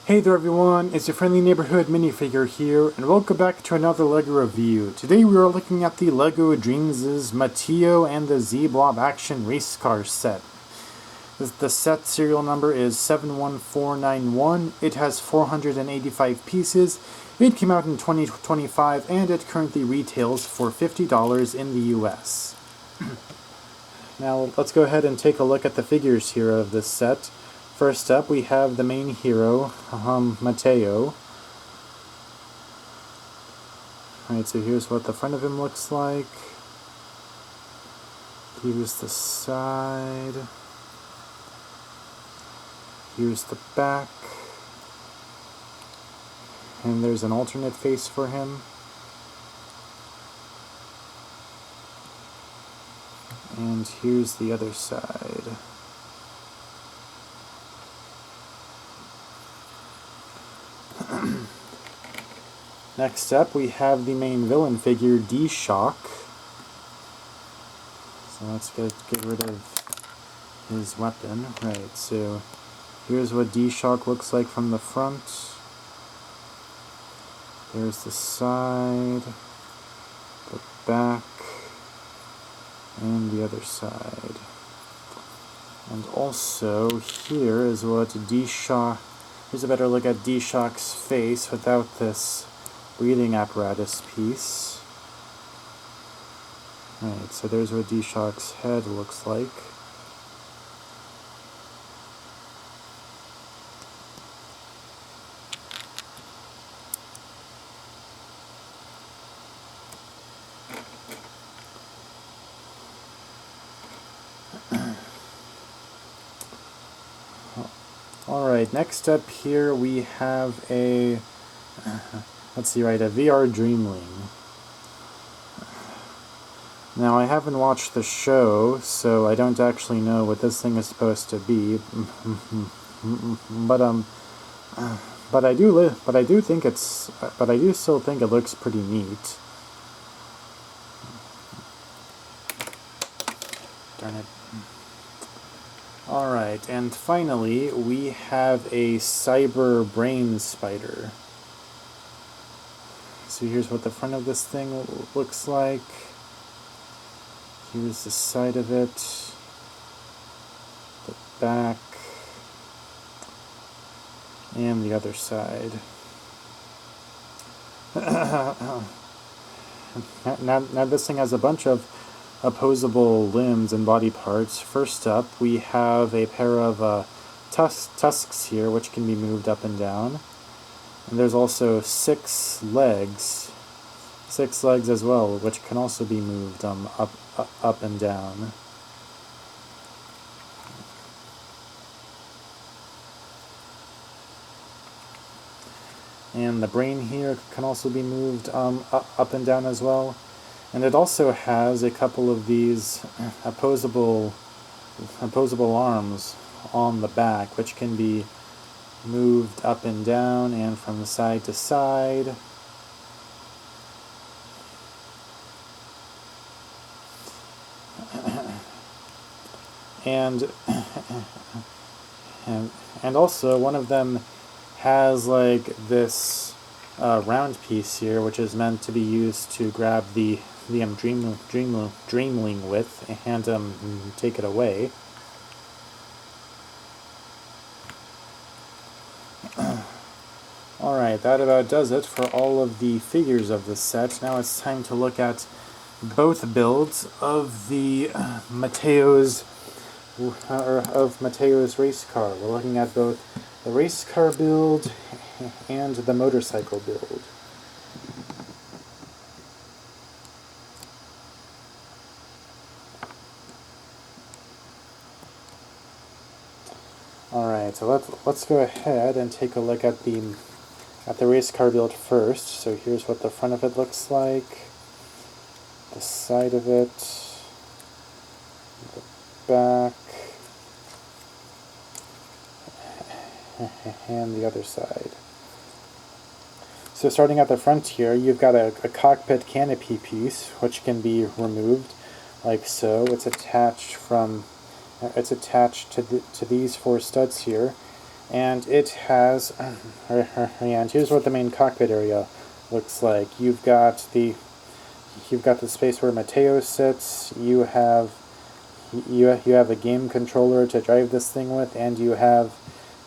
Hey there everyone, it's your friendly neighborhood minifigure here, and welcome back to another LEGO review. Today we are looking at the LEGO Dreamzzz Mateo and the z-blob action race car set. The set serial number is 71491, it has 485 pieces, it came out in 2025, and it currently retails for $50 in the US. Now let's go ahead and take a look at the figures here of this set. First up, we have the main hero, Mateo. Alright, so here's what the front of him looks like. Here's the side. Here's the back. And there's an alternate face for him. And here's the other side. Next up, we have the main villain figure, D-Shock. So let's get rid of his weapon. Right, so here's what D-Shock looks like from the front. There's the side, the back, and the other side. And also, here is what D-Shock... Here's a better look at D-Shock's face without this breathing apparatus piece. Right, so there's what D-Shock's head looks like. Alright, next up here we have a... let's see, right, a VR Dreamling. Now, I haven't watched the show, so I don't actually know what this thing is supposed to be. but I do still think it looks pretty neat. Darn it. Alright, and finally, we have a cyber brain spider. So here's what the front of this thing looks like. Here's the side of it. The back. And the other side. Now this thing has a bunch of opposable limbs and body parts. First up, we have a pair of tusks here, which can be moved up and down. And there's also six legs as well, which can also be moved up and down. And the brain here can also be moved up and down as well. And it also has a couple of these opposable arms on the back, which can be moved up and down and from side to side. And also one of them has like this round piece here, which is meant to be used to grab the Dreamling with and take it away. Alright, that about does it for all of the figures of the set. Now it's time to look at both builds of the Mateo's race car. We're looking at both the race car build and the motorcycle build. Alright, so let's go ahead and take a look at the race car build first. So here's what the front of it looks like, the side of it, the back, and the other side. So starting at the front here, you've got a cockpit canopy piece, which can be removed like so. It's attached to these four studs here, and it has, and here's what the main cockpit area looks like. You've got the space where Mateo sits. You have a game controller to drive this thing with, and you have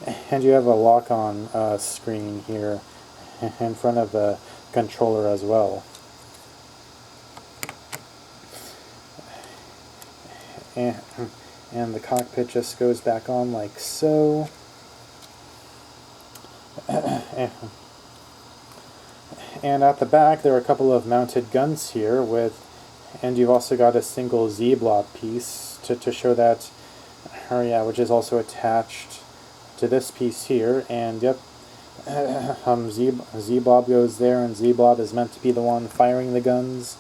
a lock-on screen here in front of the controller as well. And the cockpit just goes back on like so. And at the back there are a couple of mounted guns here and you've also got a single z-blob piece to show that, which is also attached to this piece here. And yep, z-blob goes there, and z-blob is meant to be the one firing the guns.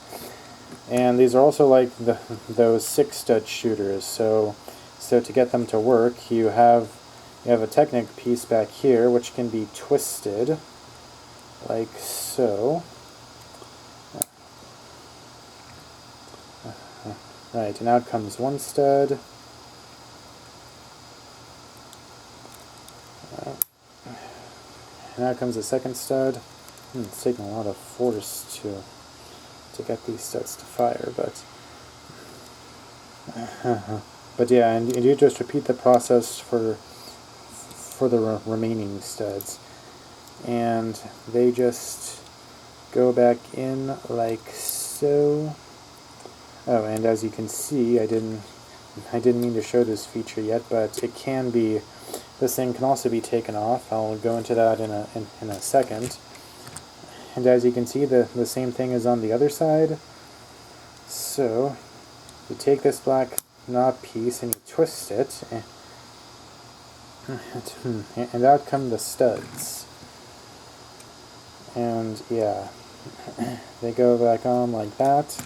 And these are also like those 6-stud shooters. So to get them to work, you have a Technic piece back here which can be twisted like so. Right, and out comes one stud. And out comes the second stud. It's taking a lot of force to get these studs to fire, but yeah, and you just repeat the process for the remaining studs, and they just go back in like so. Oh, and as you can see, I didn't mean to show this feature yet, but it can be. This thing can also be taken off. I'll go into that in a second. And as you can see, the same thing is on the other side. So you take this black knob piece and you twist it, and out come the studs. And yeah, they go back on like that.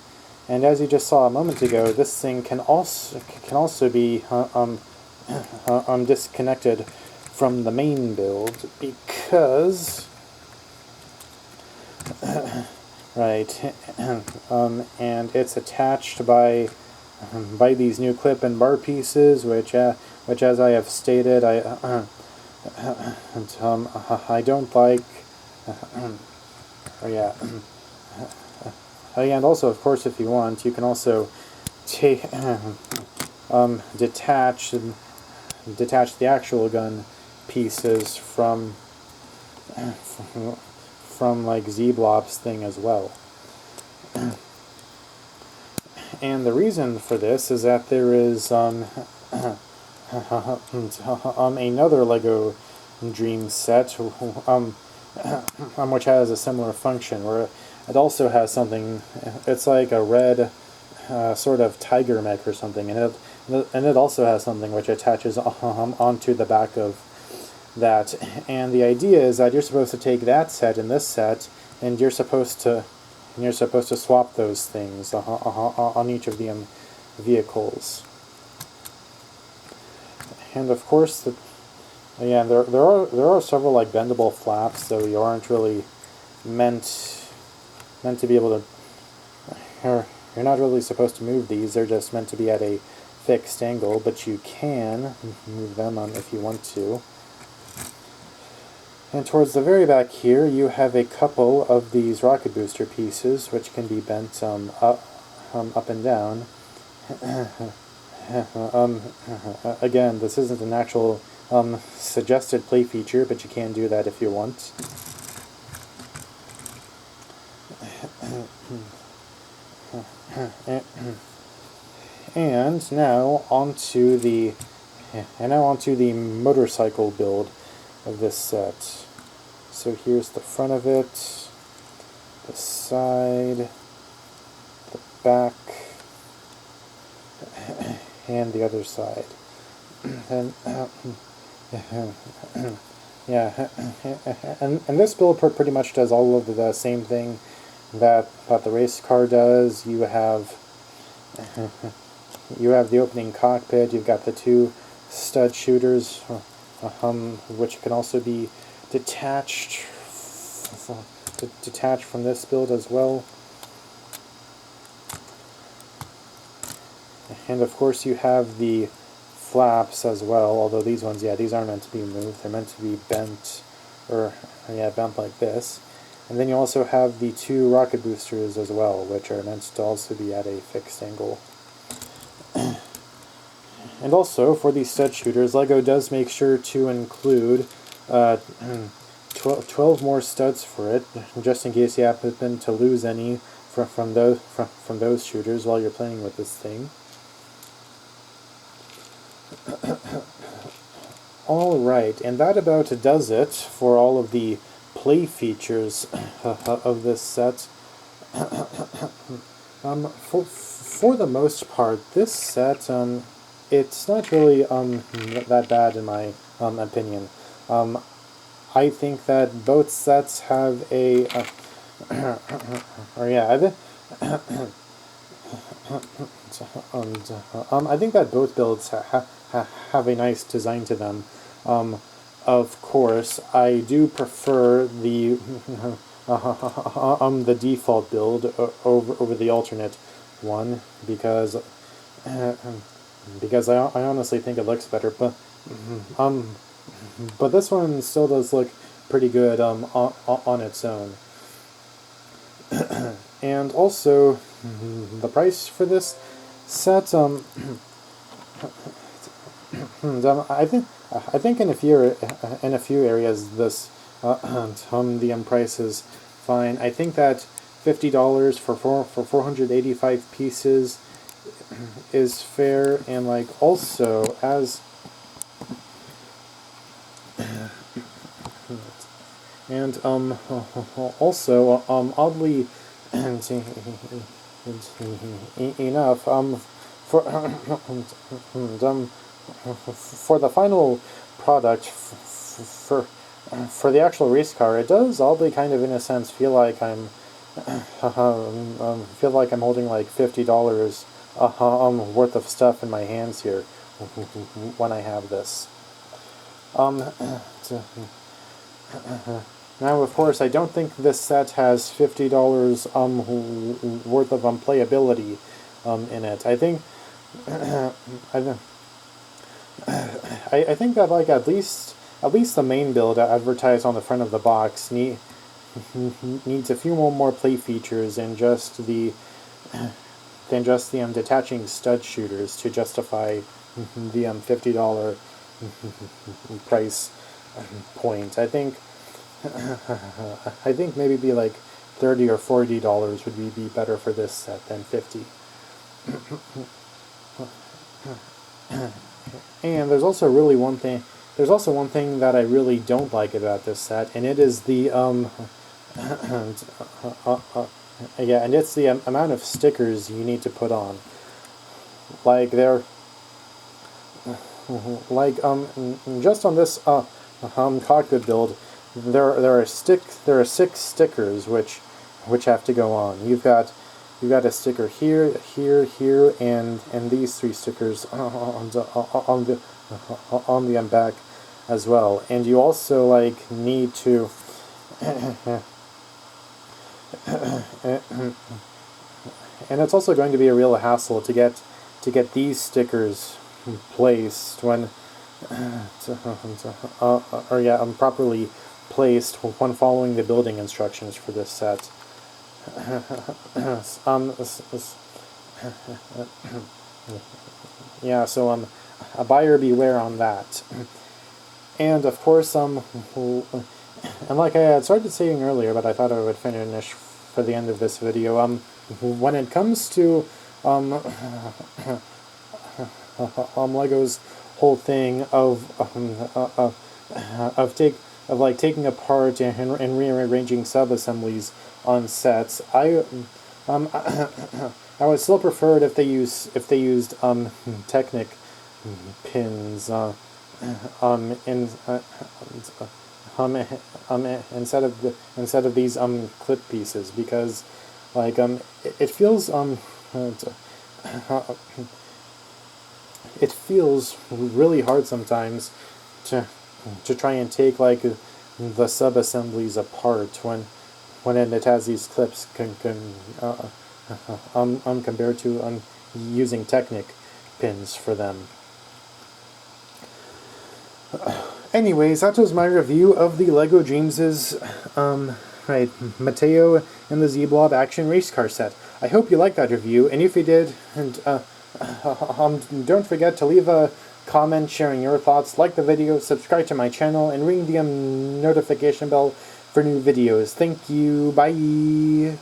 And as you just saw a moment ago, this thing can also be disconnected from the main build because. Right, and it's attached by these new clip and bar pieces, which as I have stated, I don't like. And also, of course, if you want, you can also detach the actual gun pieces from like z-blob's thing as well. And the reason for this is that there is another Lego Dream set which has a similar function, where it also has something. It's like a red sort of tiger mech or something, and it also has something which attaches onto the back of that. And the idea is that you're supposed to take that set and this set, and you're supposed to swap those things on each of the vehicles. And of course, there are several like bendable flaps, so you aren't really meant to be able to. You're not really supposed to move these. They're just meant to be at a fixed angle, but you can move them if you want to. And towards the very back here, you have a couple of these rocket booster pieces, which can be bent up and down. Again, this isn't an actual suggested play feature, but you can do that if you want. And now onto the motorcycle build of this set. So here's the front of it, the side, the back, and the other side. And yeah, and this build pretty much does all of the same thing that the race car does. You have the opening cockpit. You've got the two stud shooters, which can also be detached from this build as well. And of course, you have the flaps as well, although these ones, yeah, these aren't meant to be moved. They're meant to be bent, or, yeah, bent like this. And then you also have the two rocket boosters as well, which are meant to also be at a fixed angle. And also, for these stud shooters, LEGO does make sure to include 12 more studs for it, just in case you happen to lose any from those shooters while you're playing with this thing. Alright, and that about does it for all of the play features of this set. For the most part, this set, it's not really that bad in my opinion. I think that both sets have a, or yeah, I think that both builds have a nice design to them. Of course, I do prefer the the default build over the alternate one because I honestly think it looks better. But this one still does look pretty good on its own. And also, the price for this set, I think in a few areas this the price is fine. I think that $50 for 485 pieces is fair, and like also as and also oddly enough for the final product for the actual race car, it does oddly kind of in a sense feel like I'm holding like $50 worth of stuff in my hands here when I have this. Now, of course, I don't think this set has $50 worth of playability in it. I think I think that like at least the main build advertised on the front of the box needs a few more play features than just the detaching stud shooters to justify the $50 price point. I think maybe be like $30 or $40 would be better for this set than $50. And there's also one thing that I really don't like about this set, and it is the yeah, and it's the amount of stickers you need to put on. Like just on this cockpit build, there are 6 stickers which have to go on. You've got a sticker here, here, and these 3 stickers on the back as well. And you also like need to and it's also going to be a real hassle to get these stickers placed when properly placed when following the building instructions for this set. Yeah, so a buyer beware on that. And of course, and like I had started saying earlier, but I thought I would finish for the end of this video, when it comes to LEGO's whole thing of taking apart and rearranging sub-assemblies on sets, I would still prefer it if they used Technic pins instead of these clip pieces, because like it feels really hard sometimes to try and take like the sub-assemblies apart when it has these clips compared to using Technic pins for them. Anyways, that was my review of the LEGO Dreamzzz, Mateo and the Z-blob action race car set. I hope you liked that review, and if you did, don't forget to leave a comment sharing your thoughts, like the video, subscribe to my channel, and ring the notification bell for new videos. Thank you, bye!